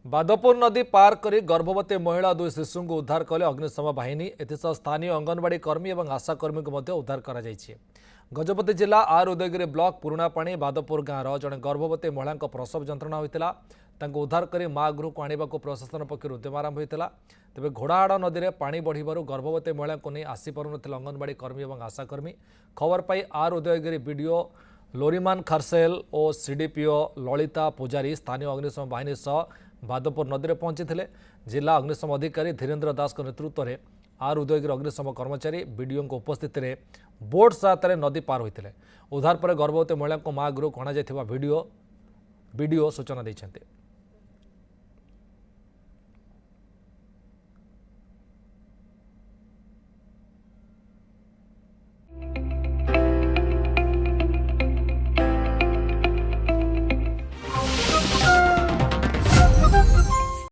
बादपुर नदी पार कर गर्भवती महिला दुई शिशु को उद्धार कले अग्निशम बाहिनी एसह स्थानीय अंगनवाड़ी कर्मी और आशाकर्मी को उद्धार कर गजपति जिला आर उदयगिरी ब्लॉक पुराणापाणी बादपुर गाँव जड़े गर्भवती महिला प्रसव जंत्रणा होता उद्धार कर माँ गृह को आने प्रशासन पक्ष उद्यम आरंभ होता तेज घोड़ाहाड़ नदी में पानी बढ़िबार गर्भवती महिला को नहीं आसीपार अंगनवाड़ी कर्मी और आशाकर्मी खबर पाई आर उदयगिरी बीडीओ लोरीमान खारसेल और सीडीपीओ ललिता पूजारी स्थानीय अग्निशम बाहिनी सह बादपुर नदी में पहुंची जिला अग्निशम अधिकारी धीरेन्द्र दास नेतृत्व में आर उदयगिरी अग्निशम कर्मचारी बीडीओ उपस्थित में बोट सहायता नदी पार होते उद्धार पर गर्भवती महिला को माँ गृह को अणाई बीडीओ सूचना देते।